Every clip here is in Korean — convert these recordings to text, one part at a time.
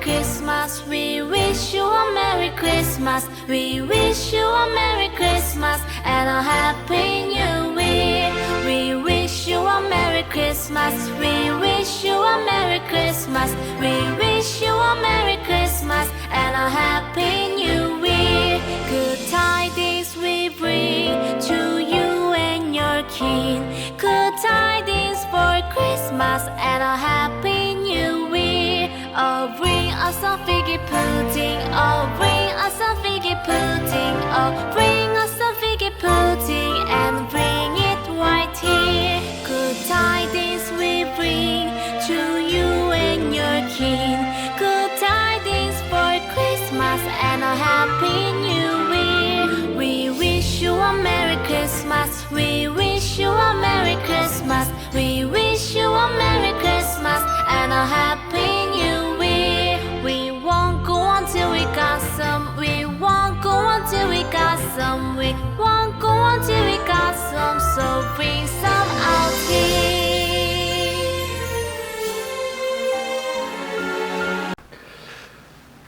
Christmas. We wish you a Merry Christmas. We wish you a Merry Christmas and a Happy New Year. We wish you a Merry Christmas. We wish you a Merry Christmas. We wish you a Merry Christmas and a Happy New Year. Good tidings we bring to you and your kin. Good tidings for Christmas and a Happy New Year. Oh, bring us a figgy pudding. Oh, bring us a figgy pudding. Oh, bring us a figgy pudding and bring it right here. Good tidings we bring to you and your kin. Good tidings for Christmas and a Happy New Year. We wish you a Merry Christmas. We wish you a Merry Christmas. We wish you a Merry Christmas and a Happy New Year. We won't go until we got some. We won't go until we got some. We won't go until we got some. So bring some out here.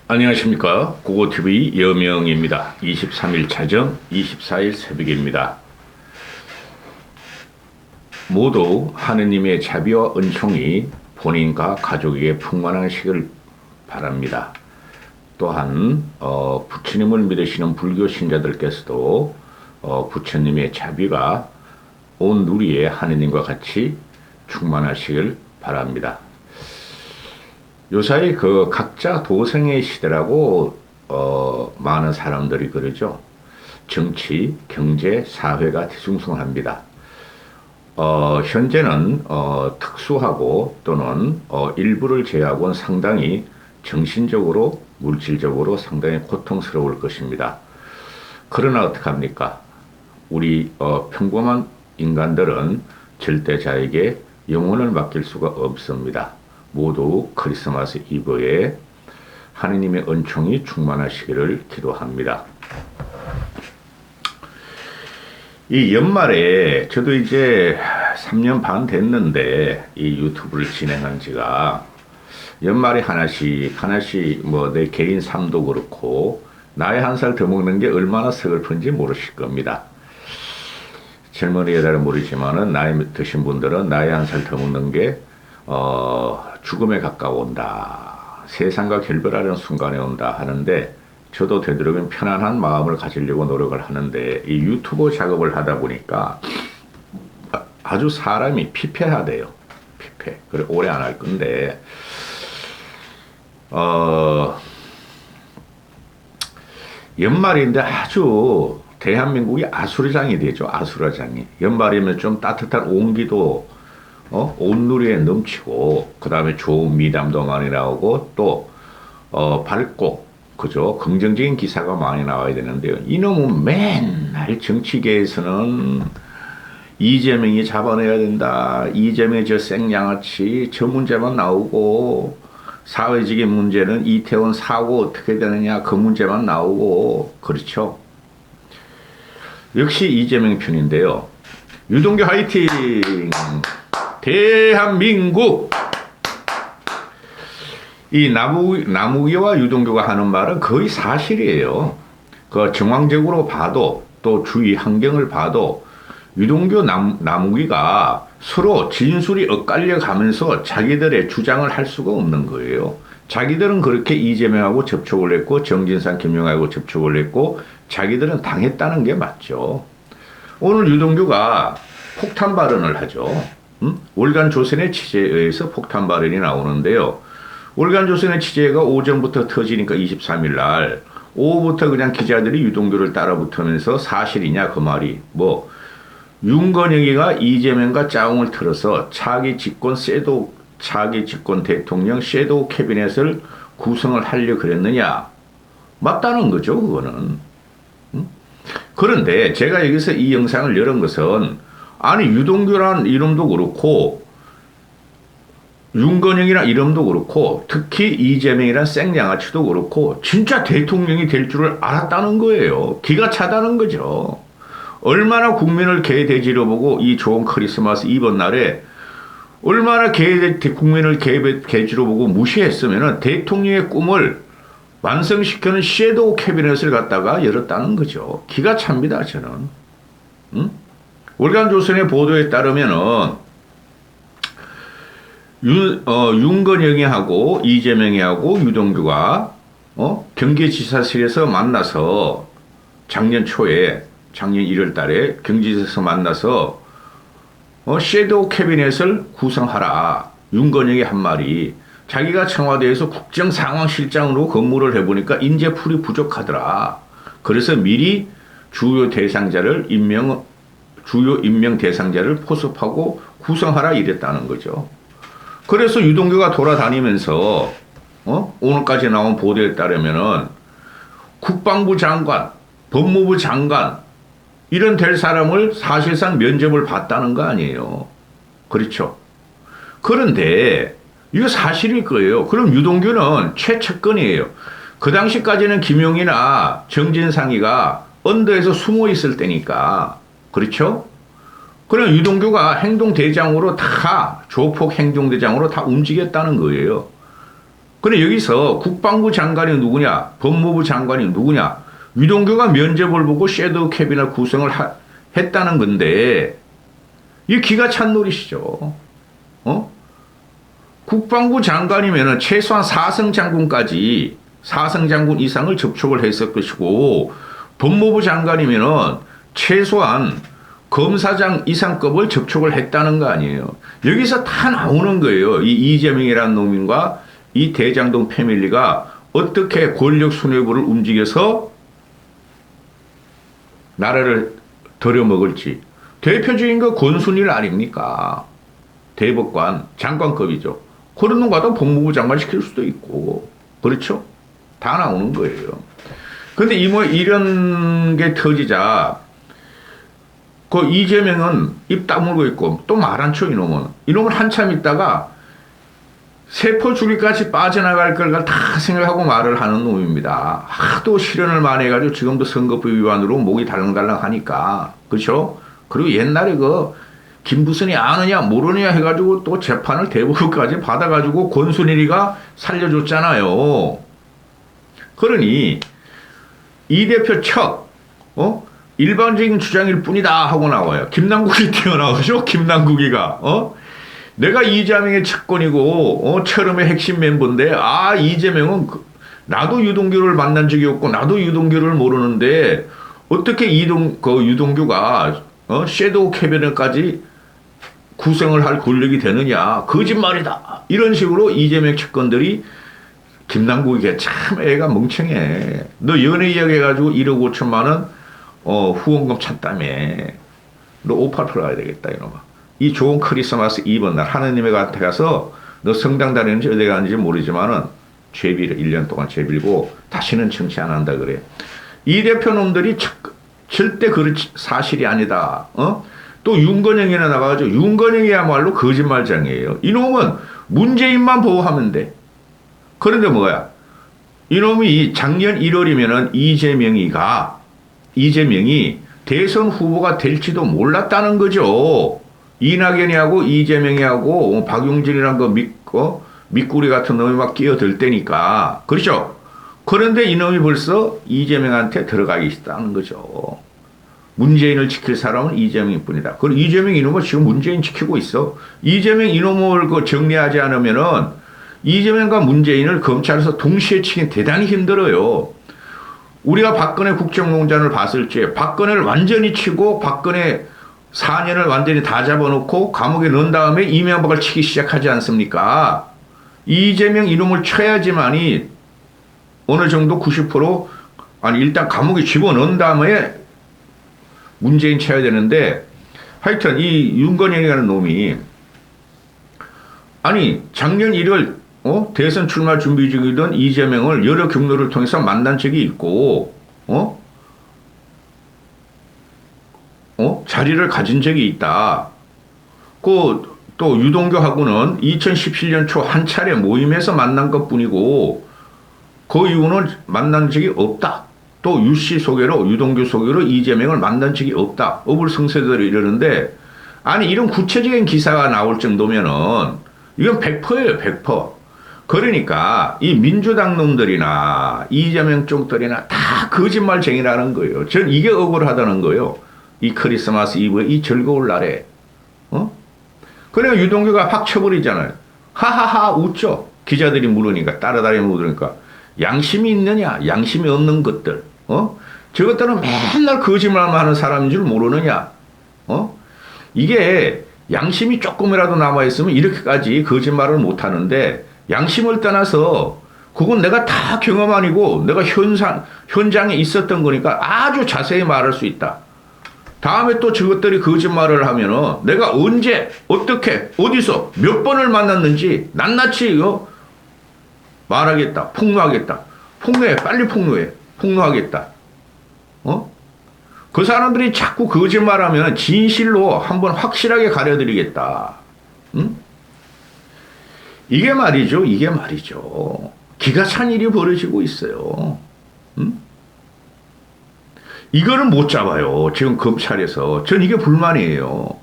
안녕하십니까. 고고TV 여명입니다. 23일 자정 24일 새벽입니다. 모두 하느님의 자비와 은총이 본인과 가족에게 풍만하시길 바랍니다. 또한 부처님을 믿으시는 불교 신자들께서도 부처님의 자비가 온 누리에 하느님과 같이 충만하시길 바랍니다. 요사이 각자 도생의 시대라고 많은 사람들이 그러죠. 정치, 경제, 사회가 뒤숭숭합니다. 현재는 특수하고 또는 일부를 제외하고는 상당히 정신적으로, 물질적으로 상당히 고통스러울 것입니다. 그러나 어떡합니까? 우리 평범한 인간들은 절대 자에게 영혼을 맡길 수가 없습니다. 모두 크리스마스 이브에 하느님의 은총이 충만하시기를 기도합니다. 이 연말에 저도 이제 3년 반 됐는데 이 유튜브를 진행한 지가 연말에 하나씩 뭐 내 개인 삶도 그렇고 나이 한 살 더 먹는 게 얼마나 서글픈지 모르실 겁니다. 젊은이들은 모르지만은 나이 드신 분들은 나이 한 살 더 먹는 게 죽음에 가까워온다. 세상과 결별하려는 순간에 온다 하는데 저도 되도록이면 편안한 마음을 가지려고 노력을 하는데 이 유튜브 작업을 하다 보니까 아주 사람이 피폐하대요. 피폐. 그래 오래 안 할 건데 연말인데 아주 대한민국이 아수라장이 되죠. 아수라장이. 연말이면 좀 따뜻한 온기도 온누리에 넘치고 그 다음에 좋은 미담도 많이 나오고 또 밝고 그죠? 긍정적인 기사가 많이 나와야 되는데요. 이놈은 맨날 정치계에서는 이재명이 잡아내야 된다. 이재명의 저 생양아치 저 문제만 나오고 사회적인 문제는 이태원 사고 어떻게 되느냐 그 문제만 나오고 그렇죠. 역시 이재명 편인데요. 유동규 화이팅! 대한민국! 이 나무기와 유동규가 하는 말은 거의 사실이에요. 그 정황적으로 봐도 또 주위 환경을 봐도 유동규 나무기가 서로 진술이 엇갈려 가면서 자기들의 주장을 할 수가 없는 거예요. 자기들은 그렇게 이재명하고 접촉을 했고 정진상 김용하고 접촉을 했고 자기들은 당했다는 게 맞죠. 오늘 유동규가 폭탄 발언을 하죠. 월간 조선의 취재에 의해서 폭탄 발언이 나오는데요. 월간 조선의 취재가 오전부터 터지니까 23일 날 오후부터 그냥 기자들이 유동규를 따라붙으면서 사실이냐 그 말이 뭐 윤건영이가 이재명과 짜웅을 틀어서 차기 집권 대통령 섀도우 캐비넷을 구성을 하려 그랬느냐 맞다는 거죠. 그거는. 그런데 제가 여기서 이 영상을 열은 것은 아니 유동규란 이름도 그렇고 윤건영이란 이름도 그렇고 특히 이재명이란 생양아치도 그렇고 진짜 대통령이 될 줄을 알았다는 거예요. 기가 차다는 거죠. 얼마나 국민을 개돼지로 보고 이 좋은 크리스마스 이브 날에 얼마나 국민을 개지로 보고 무시했으면 대통령의 꿈을 완성시키는 섀도우 캐비넷을 갖다가 열었다는 거죠. 기가 찹니다, 저는. 응? 월간 조선의 보도에 따르면은 윤건영이하고 이재명이하고 유동규가 경기지사실에서 만나서 작년 1월 달에 경기지사에서 만나서 섀도우 캐비넷을 구성하라. 윤건영이 한 말이 자기가 청와대에서 국정상황실장으로 근무를 해보니까 인재풀이 부족하더라. 그래서 미리 주요 임명 대상자를 포섭하고 구성하라 이랬다는 거죠. 그래서 유동규가 돌아다니면서 오늘까지 나온 보도에 따르면은 국방부 장관, 법무부 장관 이런 될 사람을 사실상 면접을 봤다는 거 아니에요. 그렇죠. 그런데 이거 사실일 거예요. 그럼 유동규는 최측근이에요. 그 당시까지는 김용이나 정진상이가 언더에서 숨어 있을 때니까. 그렇죠? 그럼 유동규가 행동대장으로 다 조폭 행동대장으로 다 움직였다는 거예요. 그런데 여기서 국방부 장관이 누구냐, 법무부 장관이 누구냐, 유동규가 면접을 보고 섀도우 캐비넷 구성을 했다는 건데 이 기가 찬 노릇이죠. 국방부 장관이면은 최소한 4성 장군 이상을 접촉을 했을 것이고 법무부 장관이면은 최소한 검사장 이상급을 접촉을 했다는 거 아니에요. 여기서 다 나오는 거예요. 이 이재명이라는 놈과 이 대장동 패밀리가 어떻게 권력 수뇌부를 움직여서 나라를 들여먹을지. 대표적인 거 권순일 아닙니까? 대법관, 장관급이죠. 그런 놈과도 법무부 장관 시킬 수도 있고. 그렇죠? 다 나오는 거예요. 근데 이런 게 터지자 그 이재명은 입 다물고 있고 또 말 안 쳐, 이놈은. 이놈은 한참 있다가 세포 줄기까지 빠져나갈 걸 다 생각하고 말을 하는 놈입니다. 하도 실현을 많이 해가지고 지금도 선거법 위반으로 목이 달랑달랑 하니까. 그렇죠? 그리고 옛날에 김부선이 아느냐 모르느냐 해가지고 또 재판을 대법원까지 받아가지고 권순일이가 살려줬잖아요. 그러니 이 대표 일반적인 주장일 뿐이다 하고 나와요. 김남국이 튀어나오죠. 김남국이가. 내가 이재명의 측근이고 철음의 핵심 멤버인데 이재명은 나도 유동규를 만난 적이 없고 나도 유동규를 모르는데 어떻게 유동규가 섀도우 캐비넷까지 구성을 할 권력이 되느냐. 거짓말이다. 이런 식으로 이재명 측근들이 김남국이가 참 애가 멍청해. 너 연애 이야기 해가지고 1억 5천만 원 후원금 찾다며. 너 오팔 풀어야 되겠다 이놈아. 이 좋은 크리스마스 이브 날 하느님의 곁에 가서 너 성당 다니는지 어디 가는지 모르지만은 죄비를 1년 동안 죄빌고 다시는 정치 안 한다 그래. 이 대표 놈들이 절대 그렇지 사실이 아니다. 또 윤건영이나 나가가지고 윤건영이야말로 거짓말장이에요. 이놈은 문재인만 보호하면 돼. 그런데 뭐야? 이놈이 작년 1월이면은 이재명이 대선 후보가 될지도 몰랐다는 거죠. 이낙연이하고 이재명이하고 박용진이란 밑구리 같은 놈이 막 끼어들 때니까. 그렇죠? 그런데 이놈이 벌써 이재명한테 들어가기 있다는 거죠. 문재인을 지킬 사람은 이재명일 뿐이다. 그리고 이재명 이놈은 지금 문재인 지키고 있어. 이재명 이놈을 정리하지 않으면은 이재명과 문재인을 검찰에서 동시에 치기 대단히 힘들어요. 우리가 박근혜 국정농단을 봤을 때 박근혜를 완전히 치고 박근혜 4년을 완전히 다 잡아놓고 감옥에 넣은 다음에 이명박을 치기 시작하지 않습니까? 이재명 이놈을 쳐야지만이 어느 정도 90% 일단 감옥에 집어넣은 다음에 문재인 쳐야 되는데 하여튼 이 윤건영이라는 놈이 작년 1월 대선 출마 준비 중이던 이재명을 여러 경로를 통해서 만난 적이 있고 자리를 가진 적이 있다. 또 유동규하고는 2017년 초 한 차례 모임에서 만난 것뿐이고 그 이후는 만난 적이 없다. 또 유씨 소개로 유동규 소개로 이재명을 만난 적이 없다. 어불성설들이 이러는데 아니 이런 구체적인 기사가 나올 정도면은 이건 100%예요. 100%. 그러니까 이 민주당 놈들이나 이재명 쪽들이나 다 거짓말쟁이라는 거예요. 전 이게 억울하다는 거예요. 이 크리스마스 이브에 이 즐거운 날에. 그래야 유동규가 확 쳐버리잖아요. 하하하 웃죠. 기자들이 물으니까 따라다니면 물으니까 양심이 있느냐 양심이 없는 것들. 저것들은 맨날 거짓말만 하는 사람인 줄 모르느냐. 이게 양심이 조금이라도 남아있으면 이렇게까지 거짓말을 못하는데 양심을 떠나서 그건 내가 다 경험 아니고 내가 현장에 있었던 거니까 아주 자세히 말할 수 있다. 다음에 또 저것들이 거짓말을 하면은 내가 언제 어떻게 어디서 몇 번을 만났는지 낱낱이 말하겠다. 폭로하겠다. 폭로해. 빨리 폭로해. 폭로하겠다. 그 사람들이 자꾸 거짓말하면 진실로 한번 확실하게 가려드리겠다. 이게 말이죠. 이게 말이죠. 기가 찬 일이 벌어지고 있어요. 이거는 못 잡아요. 지금 검찰에서. 전 이게 불만이에요.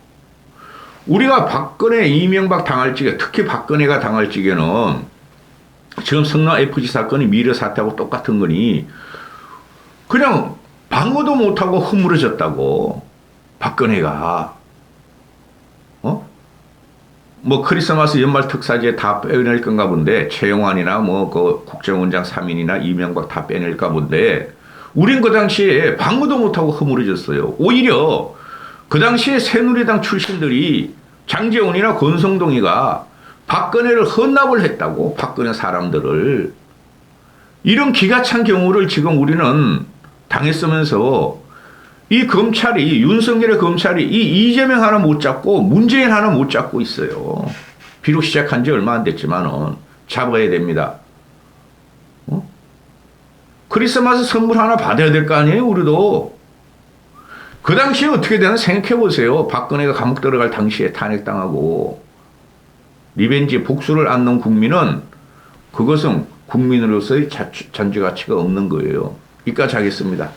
우리가 박근혜, 이명박 당할 적에, 특히 박근혜가 당할 적에는 지금 성남 FG 사건이 미르 사태하고 똑같은 거니 그냥 방어도 못하고 허물어졌다고. 박근혜가. 뭐 크리스마스 연말 특사지에 다 빼낼 건가 본데 최영환이나 뭐 그 국정원장 3인이나 이명박 다 빼낼까 본데 우린 그 당시에 방어도 못하고 허물어졌어요. 오히려 그 당시에 새누리당 출신들이 장제원이나 권성동이가 박근혜를 헌납을 했다고. 박근혜 사람들을. 이런 기가 찬 경우를 지금 우리는 당했으면서 이 검찰이 윤석열의 검찰이 이 이재명 하나 못 잡고 문재인 하나 못 잡고 있어요. 비록 시작한 지 얼마 안 됐지만은 잡아야 됩니다. 크리스마스 선물 하나 받아야 될 거 아니에요, 우리도. 그 당시에 어떻게 되나 생각해 보세요. 박근혜가 감옥 들어갈 당시에 탄핵당하고 리벤지 복수를 안는 국민은 그것은 국민으로서의 잔재 가치가 없는 거예요. 여기까지 하겠습니다.